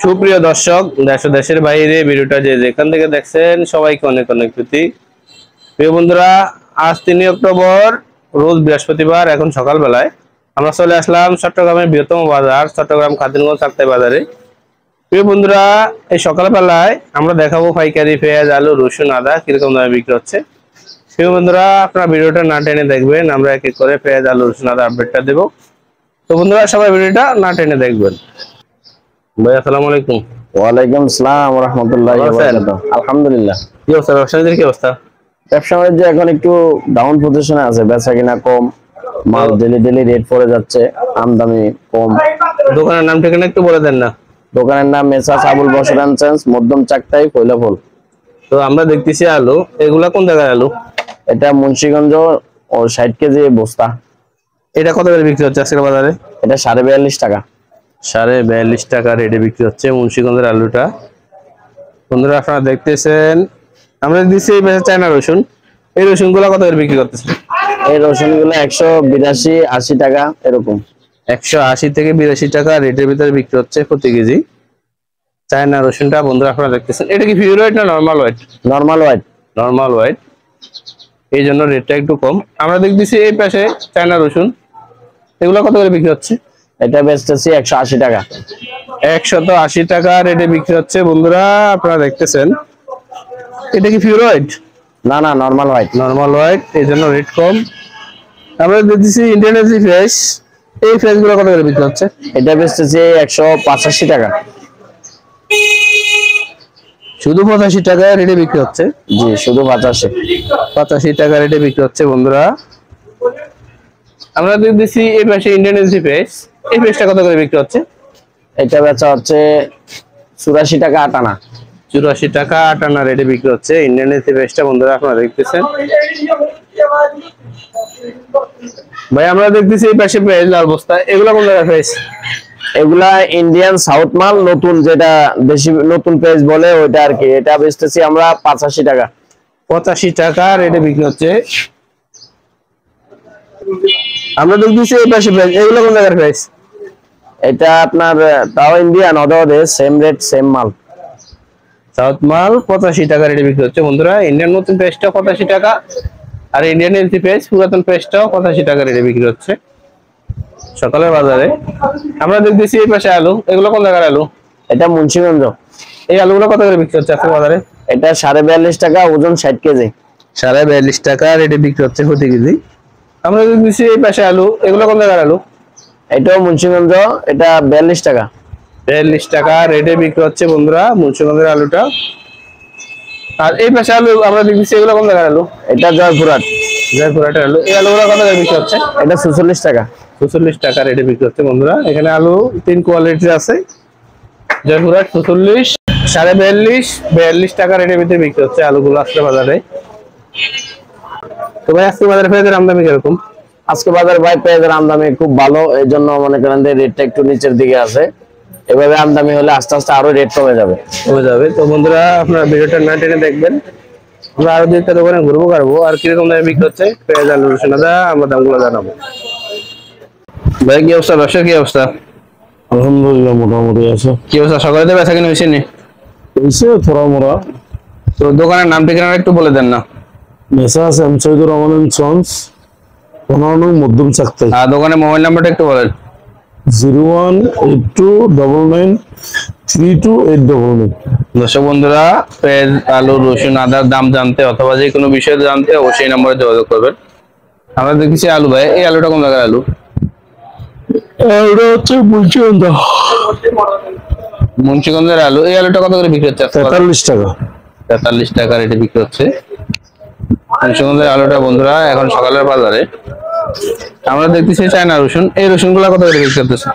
সুপ্রিয় দর্শক, দেশ ও দেশের বাইরে ভিডিওটা যে যেখান থেকে দেখছেন সবাইকে অনেক অনেক প্রীতি। প্রিয় বন্ধুরা, আজ 3 অক্টোবর রোজ বৃহস্পতিবার, এখন সকালবেলায় আমরা চলে আসলাম চট্টগ্রামের বৃহত্তম বাজার চট্টগ্রাম খাদিমগঞ্জ চাকতাই বাজারে। প্রিয় বন্ধুরা, এই সকালবেলায় আমরা দেখাবো পাইকারি পেঁয়াজ, আলু, রসুন, আদা কিরকম দামে বিক্রি হচ্ছে। প্রিয় বন্ধুরা, আপনারা ভিডিওটা না টেনে দেখবেন, আমরা এক এক করে পেঁয়াজ, আলু, রসুন, আদা আপডেটটা দেবো। তো বন্ধুরা, সবাই ভিডিওটা না টেনে দেখবেন। ভাই আসসালামু আলাইকুম। ওয়ালাইকুম আসসালাম ওয়া রাহমাতুল্লাহি ওয়া বারাকাতুহু। আলহামদুলিল্লাহ। কি অবস্থা, ব্যবসায়ীদের কি অবস্থা? ব্যবসা বাণিজ্য এখন একটু ডাউন পজিশনে আছে, বেচা কিনা কম, মাল ডেলি ডেলি রেট পড়ে যাচ্ছে, আমদানি কম। দোকানের নাম ঠিকানা একটু বলে দেন না। দোকানের নাম Messrs Abul Bashar and sons, মধ্যম চাকতাই, ফৈলাফল। তো আমরা দেখতেছি আলু, এগুলা কোন জায়গায় আলু? এটা মুন্সিগঞ্জ ও 60 কেজি বস্তা। এটা কত করে বিক্রি হচ্ছে আজকের বাজারে? এটা 42.5 টাকা। 42.5 টাকা রেটে বিক্রি হচ্ছে মুন্সিগঞ্জের আলুটা। বন্ধুরা, আপনারা দেখতেছেন আমরা দিচ্ছি এই পাশে চায়না রসুন। এই রসুন গুলা কত করে বিক্রি করতেছে? এই রসুন গুলো 182-80 টাকা এরকম। 180 থেকে 82 টাকা রেটের ভিতরে বিক্রি হচ্ছে প্রতি কেজি চায়না রসুনটা। বন্ধুরা, আপনারা দেখতেছেন এটা কি পিওর হোয়াইট না normal white? Normal white. Normal white, এই জন্য রেটটা একটু কম। আমরা দেখতেছি এই পাশে চায়না রসুন, এগুলো কত করে বিক্রি হচ্ছে? এটা বেচতেছি 180 টাকা। 180 টাকা রেটে বিক্রি হচ্ছে। বন্ধুরা, আপনারা দেখতেছেন এটা কি পিওর হোয়াইট? না না, নরমাল হোয়াইট। নরমাল হোয়াইট, এই জন্য রেট কম। আমরা দেখতেছি ইন্ডিয়ান ফ্রেশ, এই ফ্রেশ গুলো কত করে বিক্রি হচ্ছে? এটা বেচতেছি 185 টাকা। শুধু 85 টাকা রেটে বিক্রি হচ্ছে? জি, শুধু 85 টাকা রেটে বিক্রি হচ্ছে। বন্ধুরা, আমরা দেখতেছি এই পাশে ইন্ডিয়ান ফ্রেশ, এই ফ্রেশটা কত করে বিক্রি হচ্ছে? এটা বেচা হচ্ছে 84 টাকা 8 আনা। 84 টাকা 8 আনা রেটে বিক্রি হচ্ছে ইন্ডিয়ান ফ্রেশটা। বন্ধুরা, আপনারা দেখতেছেন। ভাই, আমরা দেখতেছি এই পাশে পেঁয়াজ লাল বস্তা, এগুলা কোন জায়গায় ফ্রেশ? এগুলা ইন্ডিয়ান সাউথ মাল, নতুন যেটা দেশি নতুন পেজ বলে ওইটা আর কি। এটা বেচতেছি আমরা 85 টাকা। 85 টাকা রেটে বিক্রি হচ্ছে। আমরা দেখতেছি এই পাশে পেঁয়াজ, এগুলা কোন জায়গায় ফ্রেশ? এটা আপনার তাও ইন্ডিয়ান, ওদের সেম রেট সেম মাল। সাউথ মাল 85 টাকা রেটে বিক্রি হচ্ছে। বন্ধুরা, ইন্ডিয়ান নতুন পেস্টটাও 85 টাকা, আর ইন্ডিয়ান এলসি পেস্ট পুরাতন পেস্টটাও 85 টাকা রেটে বিক্রি হচ্ছে সকালের বাজারে। আমরা দেখতেছি এই পাশে আলু, এগুলো কোন জায়গার আলু? এটা মুন্সিগঞ্জ। এই আলুগুলো কত করে বিক্রি হচ্ছে আজকে বাজারে? এটা 42.5 টাকা, ওজন 60 কেজি। 42.5 টাকা রেটে বিক্রি হচ্ছে প্রতি কেজি। আমরা দেখতেছি এই পাশে আলু, এগুলো কোন জায়গার আলু? এটাও মুন্সিগঞ্জ, এটা 42 টাকা। 42 টাকা রেটে বিক্রি হচ্ছে বন্ধুরা মুন্সিগঞ্জের আলুটা। আর এই পাশে আলু আমরা দেখতেছি, এগুলো কোন জায়গার আলু? এটা জয়পুরহাট। জয়পুরহাটের আলু, এই আলুগুলো কত করে বিক্রি হচ্ছে? এটা 46 টাকা। 46 টাকা রেটে বিক্রি হচ্ছে। বন্ধুরা, এখানে আলু 3 কোয়ালিটির আছে। জয়পুরহাট 46, 42.5, 42 টাকা রেটের ভিতরে বিক্রি হচ্ছে আলুগুলো আজকে বাজারে। তো ভাই, আজকে বাজারে পেঁয়াজের আমদানি কিরকম? আজকে বাজার ভাই পেঁয়াজের আমদানি খুব ভালো, এই জন্য মনে করেন যে রেটটা একটু নিচের দিকে আছে। এভাবে আমদানি হলে আস্তে আস্তে আরো রেট কমে যাবে। তো বন্ধুরা, আপনারা ভিডিওটা না টেনে দেখবেন। আমরা আরো দুইটা দোকানে ঘুরবো আর কিরকম দামে বিক্রি হচ্ছে পেঁয়াজ, আলু, রসুন, আদা আমরা দামগুলো জানাবো। ভাই, কি অবস্থা, ব্যবসার কি অবস্থা? আলহামদুলিল্লাহ, মোটামুটি আছে। কি অবস্থা, সকালে তো বেচা কিনে হয়েছে নি? থোড়া মোড়া। তো দোকানের নাম ঠিকানা একটু বলে দেন না। Messrs M Saidur Rahman and sons, 15 মধ্যম চাকতাই। আর দোকানের মোবাইল নাম্বারটা একটু বলেন। 0182993289। দর্শক বন্ধুরা, পেঁয়াজ, আলু, রসুন, আদার দাম জানতে অথবা যে কোনো বিষয়ে জানতে অবশ্যই নাম্বারে যোগাযোগ করবেন। আমরা দেখছি আলু, ভাই এই আলুটা কোন জায়গার আলু? এটা হচ্ছে মুন্সিগঞ্জের আলু। এই আলুটা কত করে বিক্রি হচ্ছে? 43 টাকা। 43 টাকা রেটে বিক্রি হচ্ছে মুন্সিগঞ্জের আলুটা। বন্ধুরা, এখন সকালের বাজারে আমরা দেখতেছি চায়না রসুন, এই রসুন গুলা কত করে বিক্রি করতেছে?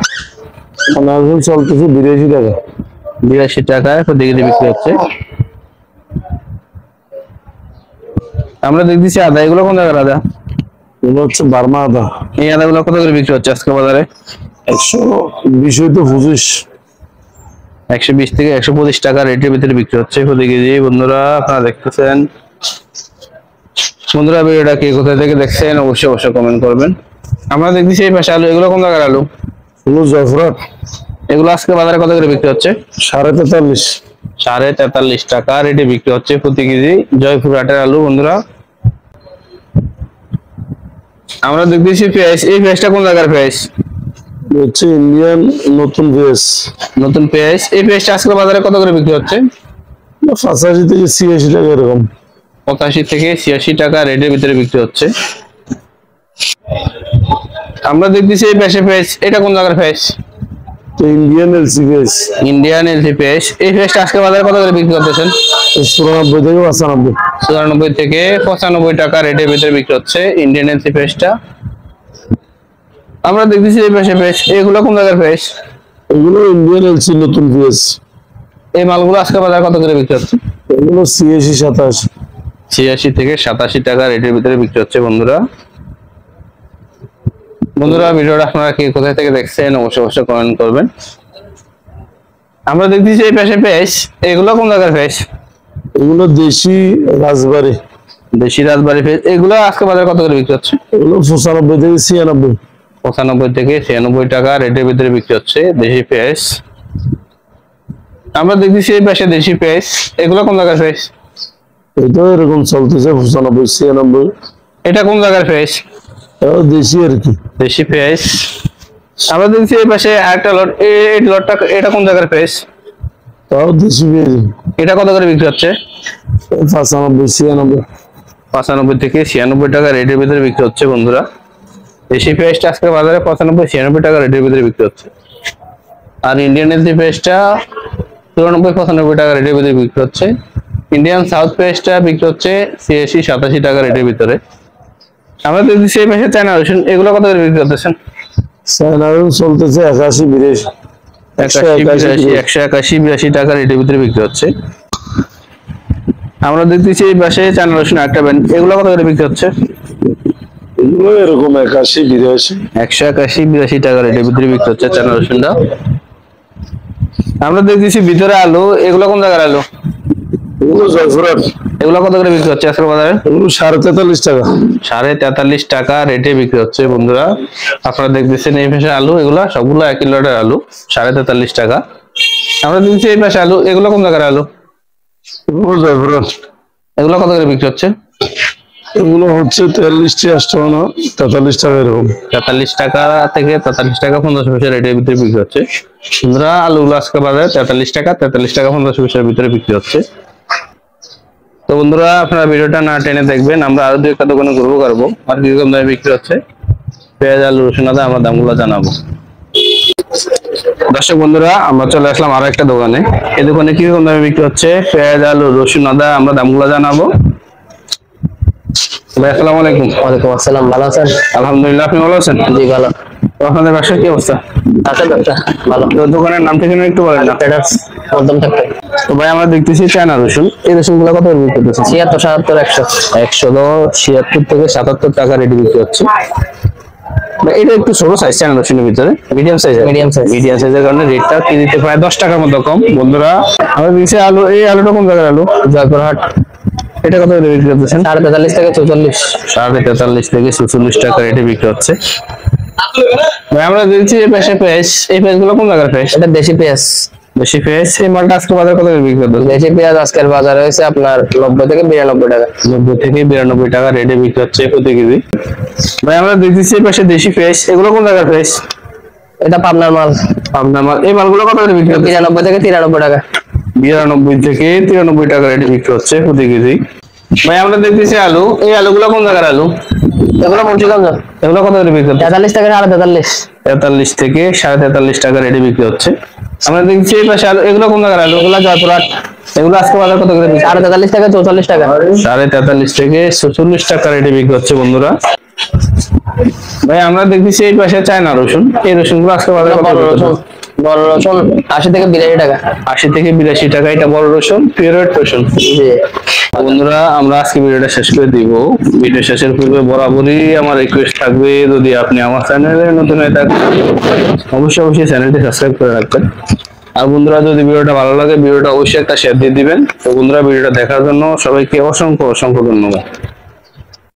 রসুন চলতেছে 82 টাকা। 82 টাকায় প্রতি কেজি বিক্রি হচ্ছে। আমরা দেখতেছি আদা, এগুলো কোন জায়গার আদা? এগুলো হচ্ছে বার্মা আদা। এই আদাগুলো কত করে বিক্রি হচ্ছে আজকে বাজারে? 120 হইতে 25। 120 থেকে 125 টাকা রেটের ভিতরে বিক্রি হচ্ছে প্রতি কেজি। বন্ধুরা, আপনারা দেখতেছেন। বন্ধুরা, ভিডিওটা কে কোথা থেকে দেখছেন অবশ্যই কমেন্ট করবেন। আমরা দেখতেছি এই পাশে আলু, এগুলো কোন জায়গার আলু? জয়পুরহাট। এগুলো আজকে বাজারে কত করে বিক্রি হচ্ছে? 43.5। 43.5 টাকা রেটে বিক্রি হচ্ছে প্রতি কেজি জয়পুরহাটের আলু। বন্ধুরা আমরা দেখতেছি পেঁয়াজ, এই পেঁয়াজটা কোন জায়গার পেঁয়াজ? হচ্ছে ইন্ডিয়ান নতুন পেঁয়াজ। নতুন পেঁয়াজ, এই পেঁয়াজটা আজকে বাজারে কত করে বিক্রি হচ্ছে? 85 থেকে 86 টাকা এরকম। 85 থেকে 86 টাকা রেটের ভিতরে বিক্রি হচ্ছে। আমরা দেখতেছি এই পাশে পেঁয়াজ, এটা কোন জায়গার পেঁয়াজ? ইন্ডিয়ান এলসি পেঁয়াজ। ইন্ডিয়ান এলসি পেঁয়াজ, এই পেঁয়াজটা আজকে বাজারে কত করে বিক্রি করতেছেন? 94 থেকে 95। 94 থেকে 95 টাকা রেটের ভিতরে বিক্রি হচ্ছে ইন্ডিয়ান এলসি পেঁয়াজটা। আমরা দেখতেছি এই পাশে পেঁয়াজ, এগুলো কোন জায়গার পেঁয়াজ? এগুলো ইন্ডিয়ান এলসি নতুন পেঁয়াজ। এই মালগুলো আজকে বাজারে কত করে বিক্রি হচ্ছে? এগুলো 86-87। 86 থেকে 87 টাকা রেটের ভিতরে বিক্রি হচ্ছে। বন্ধুরা ভিডিওটা আপনারা কি কোথায় থেকে দেখছেন অবশ্যই কমেন্ট করবেন। আমরা দেখতেছি এই পাশে পেঁয়াজ, এগুলো কোন জায়গার পেঁয়াজ? এগুলো দেশি রাজবাড়ি। দেশি রাজবাড়ি পেঁয়াজ, এগুলো আজকে বাজারে কত করে বিক্রি হচ্ছে? এগুলো 95 থেকে 96। 95 থেকে 96 টাকা রেটের ভিতরে বিক্রি হচ্ছে দেশি পেঁয়াজ। আমরা দেখতেছি এই পাশে দেশি পেঁয়াজ, এগুলো কোন জায়গার পেঁয়াজ? এটা এরকম চলতেছে 95-96। এটা কোন জায়গার পেঁয়াজ? দেশি আর কি। দেশি পেঁয়াজ। আমরা দেখছি এই পাশে আরেকটা লট, এই লটটা এটা কোন জায়গার পেঁয়াজ? তাও দেশি পেঁয়াজ। এটা কত করে বিক্রি হচ্ছে? 95-96। 95 থেকে 96 টাকা রেটের ভিতরে বিক্রি হচ্ছে। বন্ধুরা দেশি পেঁয়াজটা আজকে বাজারে 95-96 টাকা রেটের ভিতরে বিক্রি হচ্ছে। আর ইন্ডিয়ান এলসি পেঁয়াজটা 94-95 টাকা রেটের ভিতরে বিক্রি হচ্ছে। ইন্ডিয়ান সাউথ পেঁয়াজটা বিক্রি হচ্ছে 86-87 টাকা রেটের ভিতরে। আমরা দেখছি এই পাশে চায়না রসুন, এগুলো কত করে বিক্রি করতেছেন? চায়না রসুন চলতেছে 81-82। 181-82 টাকা রেটের ভিতরে বিক্রি হচ্ছে। আমরা দেখতেছি এই পাশে চায়না রসুন একটা ব্যান্ড, এগুলো কত করে বিক্রি হচ্ছে? এগুলো এরকম 81-82। 181-82 টাকা রেটের ভিতরে বিক্রি হচ্ছে চায়না রসুনটা। আমরা দেখতেছি ভিতরে আলু, এগুলো কোন জায়গার আলু? এগুলো জয়পুরহাট। এগুলো কত করে বিক্রি হচ্ছে আজকে বাজারে? এগুলো 43.5 টাকা। 43.5 টাকা রেটে বিক্রি হচ্ছে। বন্ধুরা আপনারা দেখতেছেন এই পাশে আলু, এগুলা সবগুলো 1 কিলোর আলু 43.5 টাকা। আমরা দেখছি এই পাশে আলু, এগুলো কোন জায়গার আলু? এগুলো জয়পুরহাট। এগুলো কত করে বিক্রি হচ্ছে? এগুলো হচ্ছে 43-58 টাকা এরকম। 43 টাকা থেকে 43 টাকা 50 পয়সা রেটের ভিতরে বিক্রি হচ্ছে। বন্ধুরা আলুগুলো আজকে বাজারে 43 টাকা 50 পয়সার ভিতরে বিক্রি হচ্ছে। তো বন্ধুরা আপনারা ভিডিওটা না টেনে দেখবেন, আমরা আরো 2-1টা দোকানে ঘুরবো করবো আর কিরকম দামে বিক্রি হচ্ছে পেঁয়াজ আলু রসুন আদা আমরা দামগুলো জানাবো। দর্শক বন্ধুরা আমরা চলে আসলাম আরো একটা দোকানে, এই দোকানে কিরকম দামে বিক্রি হচ্ছে পেঁয়াজ আলু রসুন আদা আমরা দামগুলো জানাবো। ভাই আসসালামু আলাইকুম। ওয়ালাইকুম আসসালাম। ভালো আছেন? আলহামদুলিল্লাহ, আপনি ভালো আছেন? জি ভালো। তো আপনাদের ব্যবসার কি অবস্থা? আছে ব্যবসা ভালো। তো দোকানের নাম ঠিকানা একটু বলেন না। ট্রেডার্স মধ্যম থাকতে। তো ভাই আমরা দেখতেছি চায়না রসুন, এই রসুন গুলো কত বিক্রি করতেছে? 76-77-100 থেকে 77 টাকা রেডি বিক্রি হচ্ছে। এটা একটু ছোট সাইজ চায়না রসুনের ভিতরে, মিডিয়াম সাইজের কারণে রেটটা কেজিতে প্রায় 10 টাকার মতো কম। বন্ধুরা আমরা দেখছি আলু, এই আলুটা কোন জায়গার আলু? জয়পুরহাট। এটা কত করে বিক্রি করতেছেন? 43 থেকে 44। 43 থেকে 44 টাকা রেটে বিক্রি হচ্ছে। ভাই আমরা দেখছি এই পাশে পেঁয়াজ, এই পেঁয়াজ গুলো কোন জায়গার পেঁয়াজ? এটা দেশি পেঁয়াজ। দেশি পেঁয়াজ, এই মালটা আজকে বাজারে কত করে বিক্রি করতেছেন? দেশি পেঁয়াজ আজকের বাজারে হয়েছে আপনার 90 থেকে 92 টাকা। 90 থেকে 92 টাকা রেটে বিক্রি হচ্ছে প্রতি কেজি। ভাই আমরা দেখতেছি এই পাশে দেশি পেঁয়াজ, এগুলো কোন জায়গার পেঁয়াজ? এটা পাবনার মাল। আপনার মাল, এই মালগুলো কত করে বিক্রি হচ্ছে? 92 থেকে 93 টাকা। 92 থেকে 93 টাকা রেটে বিক্রি হচ্ছে প্রতি কেজি। ভাই আমরা দেখতেছি আলু, এই আলুগুলো কোন জায়গার আলু? এগুলো মুন্সিগঞ্জ। এগুলো কত করে বিক্রি হচ্ছে? 43 থেকে 43.5। 43 থেকে 43.5 টাকা রেটে বিক্রি হচ্ছে। আমরা দেখছি এই পাশে আলু, এগুলো কোন জায়গার আলু? এগুলো জয়পুরহাট। এগুলো আজকে বাজার কত করে বিক্রি? 43 থেকে 44 টাকা। 43.5 থেকে 44 টাকা রেটে বিক্রি হচ্ছে। বন্ধুরা ভাই আমরা দেখতেছি এই পাশে চায়না রসুন, এই রসুন গুলো আজকে বাজারে কত করে? বড় রসুন 80 থেকে 82 টাকা। 80 থেকে 82 টাকা, এটা বড় রসুন, পিওর রসুন। বন্ধুরা আমরা আজকে ভিডিওটা শেষ করে দিব। ভিডিও শেষের পূর্বে বরাবরই আমার রিকোয়েস্ট থাকবে, যদি আপনি আমার চ্যানেলে নতুন হয়ে থাকেন অবশ্যই চ্যানেলটি সাবস্ক্রাইব করে রাখবেন। আর বন্ধুরা যদি ভিডিওটা ভালো লাগে ভিডিওটা অবশ্যই একটা শেয়ার দিয়ে দিবেন। তো বন্ধুরা ভিডিওটা দেখার জন্য সবাইকে অসংখ্য ধন্যবাদ।